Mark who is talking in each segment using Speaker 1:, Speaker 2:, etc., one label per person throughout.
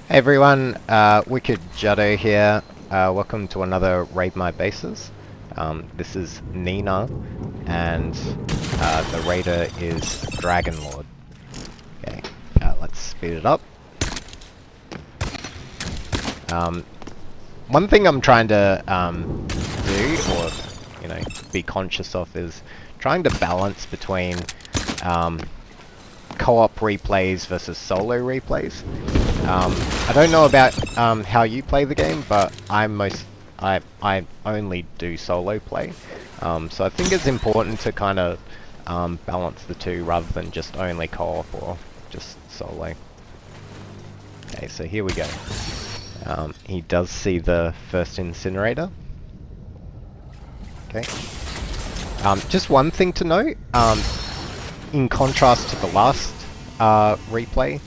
Speaker 1: Hey everyone, Wicked Jutto here. Welcome to another Raid My Bases. This is Neenah, and the raider is DragonL0rd. Okay, let's speed it up. One thing I'm trying to do, or be conscious of, is trying to balance between co-op replays versus solo replays. I don't know about how you play the game, but I only do solo play. So I think it's important to kind of balance the two rather than just only co-op or just solo. Okay, so here we go. He does see the first incinerator. Okay. Just one thing to note, in contrast to the last replay,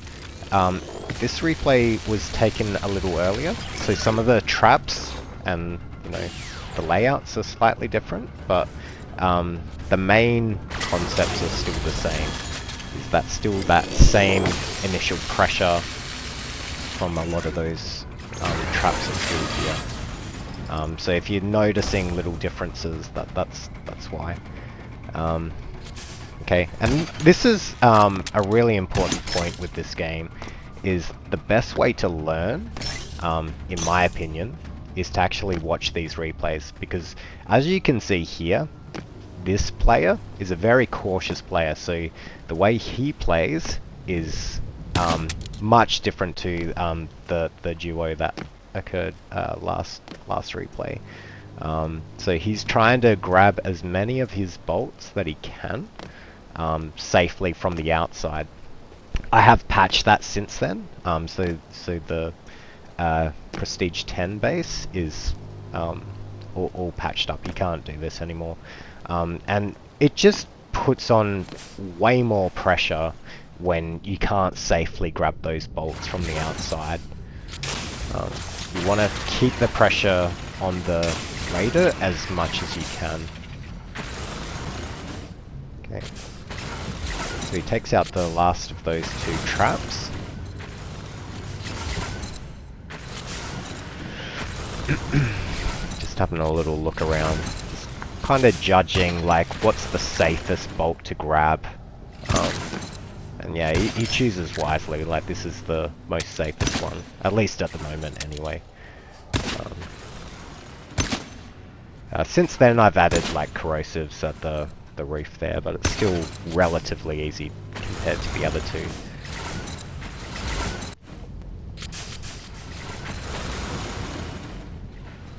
Speaker 1: this replay was taken a little earlier, so some of the traps and the layouts are slightly different, but the main concepts are still the same. Is that still that same initial pressure from a lot of those traps are still here. So if you're noticing little differences, that's why. Okay, and this is a really important point with this game, is the best way to learn, in my opinion, is to actually watch these replays, because as you can see here, this player is a very cautious player, so the way he plays is much different to the duo that occurred last replay. So he's trying to grab as many of his bolts that he can safely from the outside. I have patched that since then, so the Prestige 10 base is all patched up. You can't do this anymore, and it just puts on way more pressure when you can't safely grab those bolts from the outside. You want to keep the pressure on the raider as much as you can. Okay. So he takes out the last of those two traps. Just having a little look around. Just kind of judging, like, what's the safest bolt to grab. And yeah, he chooses wisely, like this is the most safest one. At least at the moment, anyway. Since then I've added, like, corrosives at the roof there, but it's still relatively easy compared to the other two.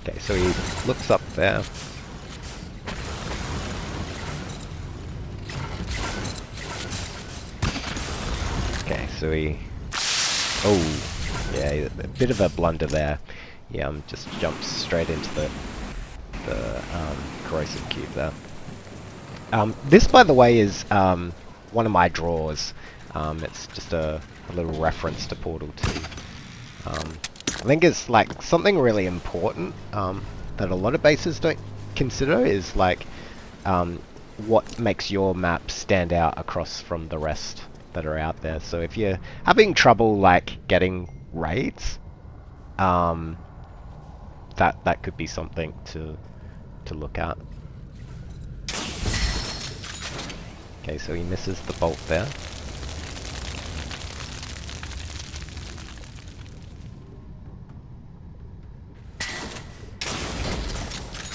Speaker 1: Okay, so he looks up there. Okay, so he... Oh, yeah, a bit of a blunder there. Yeah, just jumps straight into the corrosive cube there. This, by the way, is one of my draws. It's just a little reference to Portal 2. I think it's like something really important that a lot of bases don't consider is like what makes your map stand out across from the rest that are out there. So if you're having trouble like getting raids, that could be something to look at. Okay, so he misses the bolt there.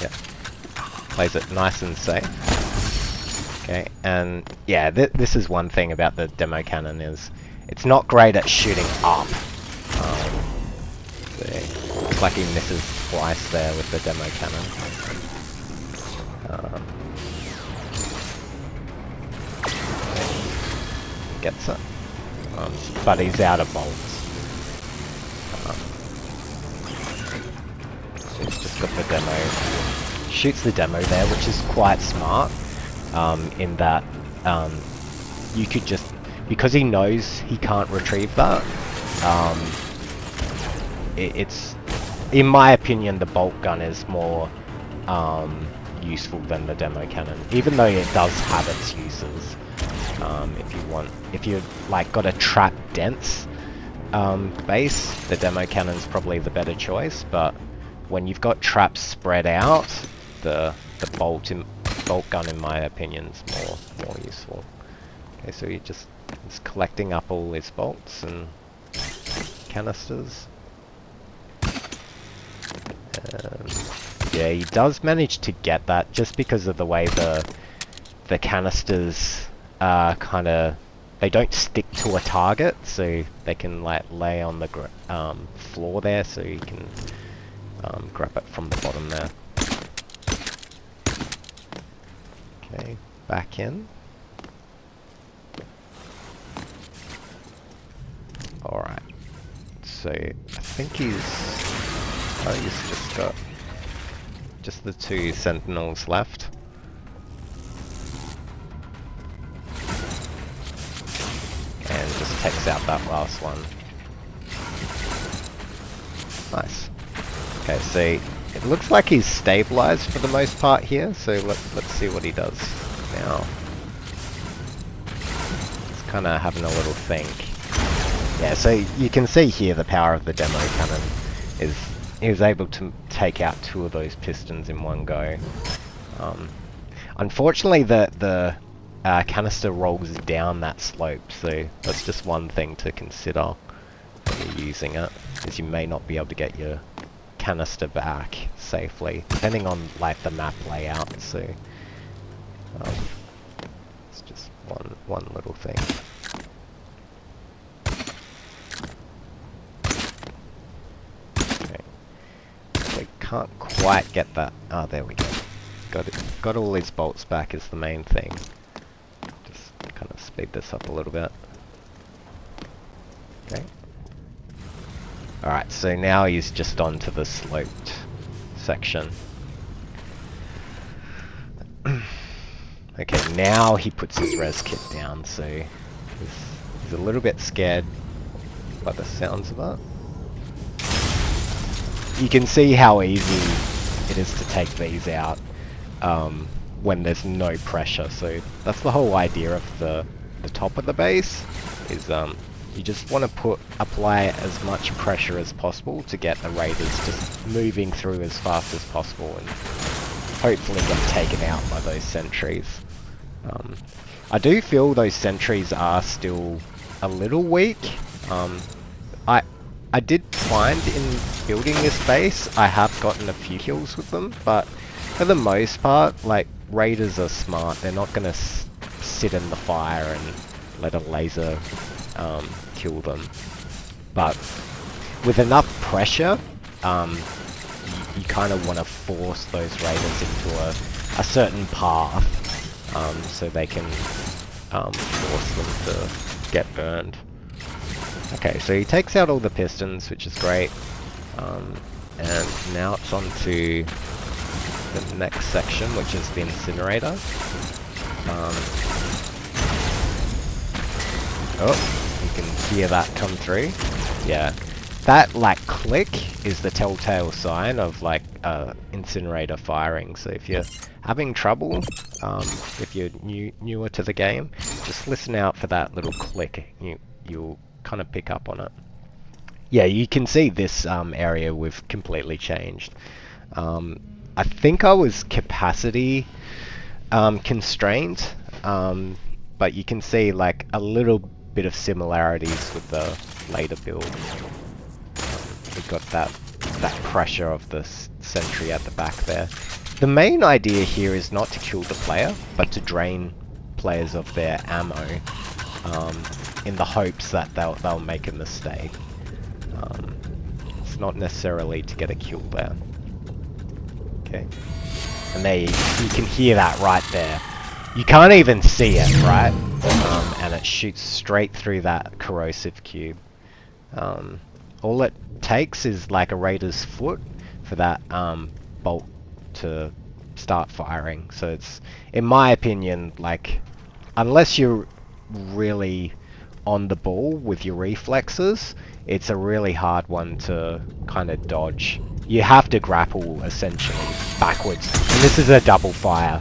Speaker 1: Yep. Plays it nice and safe. Okay, and yeah, this is one thing about the demo cannon, is it's not great at shooting up. It's like he misses twice there with the demo cannon. Gets it, but he's out of bolts. So he's just got the demo, shoots the demo there, which is quite smart, in that you could just, because he knows he can't retrieve that, it's, in my opinion, the bolt gun is more useful than the demo cannon, even though it does have its uses. If you've like got a trap dense base, the demo cannon's probably the better choice, but when you've got traps spread out, the bolt gun, in my opinion, is more useful. Okay, so he's collecting up all his bolts and canisters. Yeah, he does manage to get that just because of the way the canisters kind of, they don't stick to a target, so they can like lay on the floor there, so you can grab it from the bottom there. Okay, back in. Alright, so I think he's just got the 2 sentinels left. And just takes out that last one. Nice. Okay, so it looks like he's stabilized for the most part here, so let's see what he does now. Just kind of having a little think. Yeah, so you can see here the power of the demo cannon is he was able to take out 2 of those pistons in one go. Unfortunately, the canister rolls down that slope, so that's just one thing to consider when you're using it, is you may not be able to get your canister back safely, depending on like the map layout. So it's just one little thing. Can't quite get that. Oh, there we go. Got all these bolts back is the main thing. Just kind of speed this up a little bit. Okay. Alright, so now he's just onto the sloped section. Okay, now he puts his res kit down, so he's a little bit scared by the sounds of that. You can see how easy it is to take these out when there's no pressure. So that's the whole idea of the top of the base, is you just want to apply as much pressure as possible to get the raiders just moving through as fast as possible and hopefully get taken out by those sentries. I do feel those sentries are still a little weak. I did find in building this base, I have gotten a few kills with them, but for the most part, like, raiders are smart. They're not going to sit in the fire and let a laser kill them. But with enough pressure, you kind of want to force those raiders into a certain path, so they can force them to get burned. Okay, so he takes out all the pistons, which is great, and now it's on to the next section, which is the incinerator. Oh, you can hear that come through. Yeah, that like click is the telltale sign of like incinerator firing. So if you're having trouble, if you're newer to the game, just listen out for that little click. You'll kind of pick up on it. Yeah, you can see this area we've completely changed. I think I was capacity constrained, but you can see like a little bit of similarities with the later build. We've got that pressure of the sentry at the back there. The main idea here is not to kill the player, but to drain players of their ammo, in the hopes that they'll make a mistake. It's not necessarily to get a kill there. Okay, and there you can hear that right there. You can't even see it, right? And it shoots straight through that corrosive cube. All it takes is like a raider's foot for that bolt to start firing. So it's, in my opinion, like, unless you're really on the ball with your reflexes, it's a really hard one to kind of dodge. You have to grapple essentially backwards, and this is a double fire.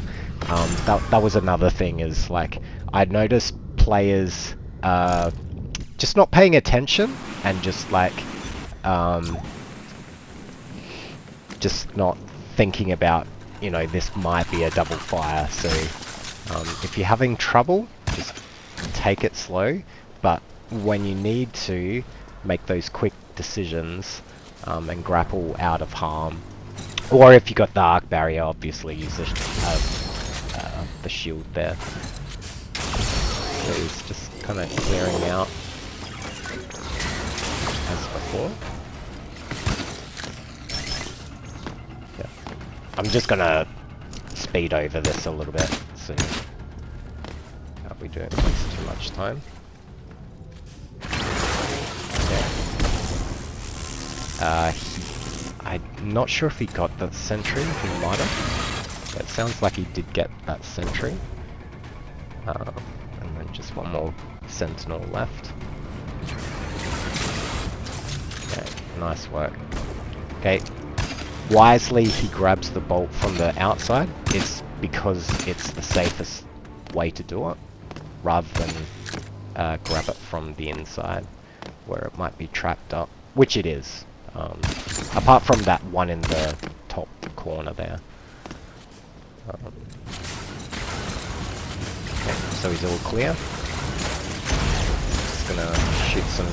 Speaker 1: That was another thing, is like, I noticed players just not paying attention and just like just not thinking about, you know, this might be a double fire. So if you're having trouble, just take it slow, but when you need to make those quick decisions and grapple out of harm, or if you got the arc barrier, obviously use the shield there. So he's just kind of clearing out as before. Yeah. I'm just gonna speed over this a little bit so that we don't waste too much time. Okay. I'm not sure if he got the sentry, he might have. It sounds like he did get that sentry. And then just one more sentinel left. Okay, nice work. Okay, wisely he grabs the bolt from the outside. It's because it's the safest way to do it, rather than grab it from the inside, where it might be trapped up, which it is. Apart from that one in the top corner there. Okay, so he's all clear. Just gonna shoot some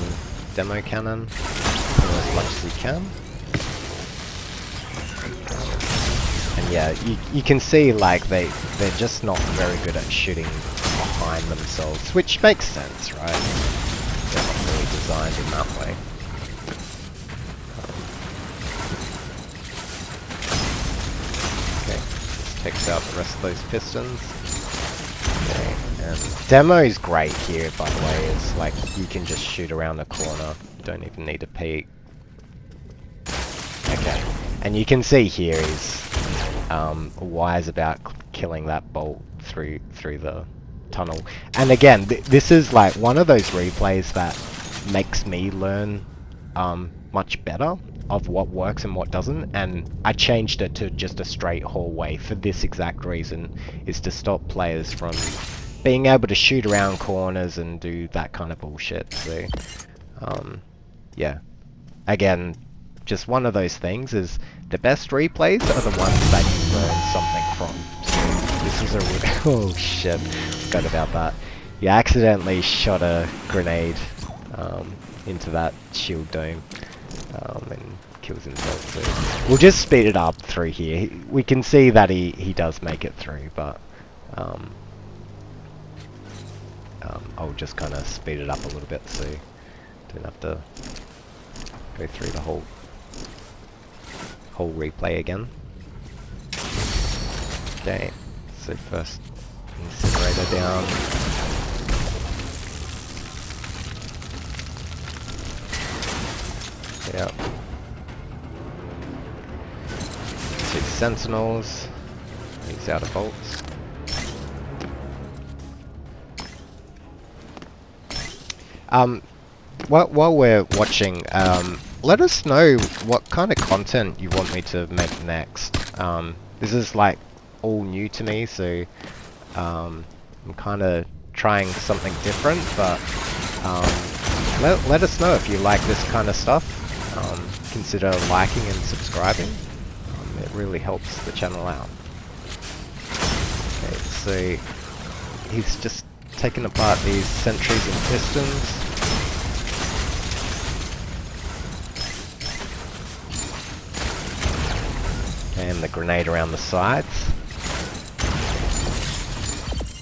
Speaker 1: demo cannon as much as he can. And yeah, you can see like they're just not very good at shooting behind themselves, which makes sense, right? They're not really designed in that way. Takes out the rest of those pistons. Okay, and demo is great here, by the way. It's like you can just shoot around the corner. You don't even need to peek. Okay, and you can see here he's wise about killing that bolt through the tunnel. And again, this is like one of those replays that makes me learn much better of what works and what doesn't, and I changed it to just a straight hallway for this exact reason, is to stop players from being able to shoot around corners and do that kind of bullshit. So yeah, again, just one of those things is the best replays are the ones that you learn something from. So this is a oh shit, forgot about that. You accidentally shot a grenade into that shield dome. And kills himself. So we'll just speed it up through here. We can see that he does make it through, but I'll just kind of speed it up a little bit so you don't have to go through the whole replay again. Okay, so first incinerator down. Yep. 2 sentinels. He's out of bolts. While we're watching, let us know what kind of content you want me to make next. This is like all new to me, so I'm kind of trying something different, but let us know if you like this kind of stuff. Consider liking and subscribing. It really helps the channel out. Okay, so he's just taken apart these sentries and pistons. And the grenade around the sides.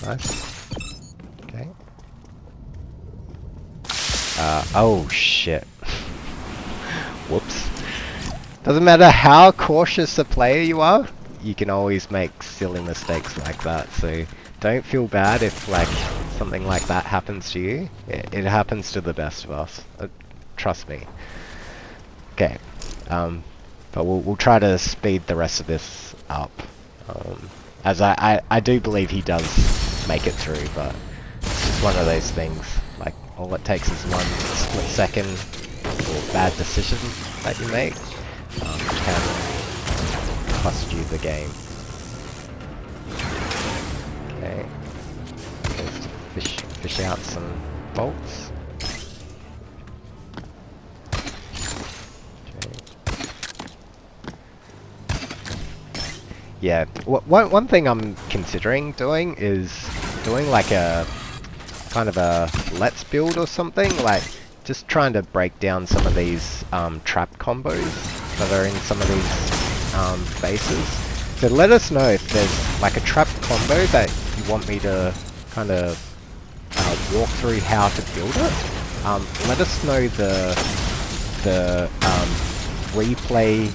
Speaker 1: Nice. Okay. Oh shit. Whoops. Doesn't matter how cautious a player you are, you can always make silly mistakes like that, so don't feel bad if like something like that happens to you. It happens to the best of us. Trust me. Okay. But we'll try to speed the rest of this up. As I do believe he does make it through, but it's just one of those things. Like, all it takes is one split second or bad decision that you make, which can cost you the game. Okay. Let's fish out some bolts. Yeah, one thing I'm considering doing is doing like a kind of a let's build or something, like just trying to break down some of these trap combos that are in some of these bases. So let us know if there's like a trap combo that you want me to kind of walk through how to build it. Let us know the replay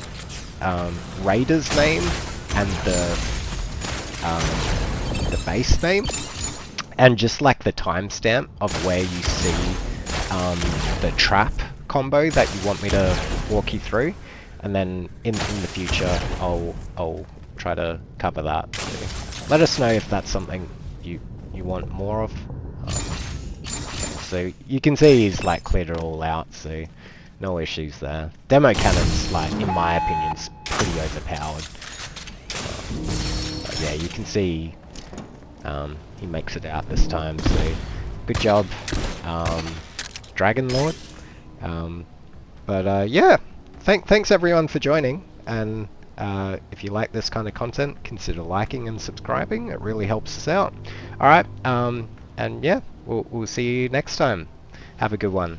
Speaker 1: raider's name and the base name, and just like the timestamp of where you see the trap combo that you want me to walk you through, and then in the future I'll try to cover that. So let us know if that's something you want more of. So you can see he's like cleared it all out, so no issues there. Demo cannon's like, in my opinion, pretty overpowered. But yeah, you can see he makes it out this time, so good job, DragonL0rd. Yeah, thanks everyone for joining, and if you like this kind of content, consider liking and subscribing. It really helps us out. Alright, and yeah, we'll see you next time. Have a good one.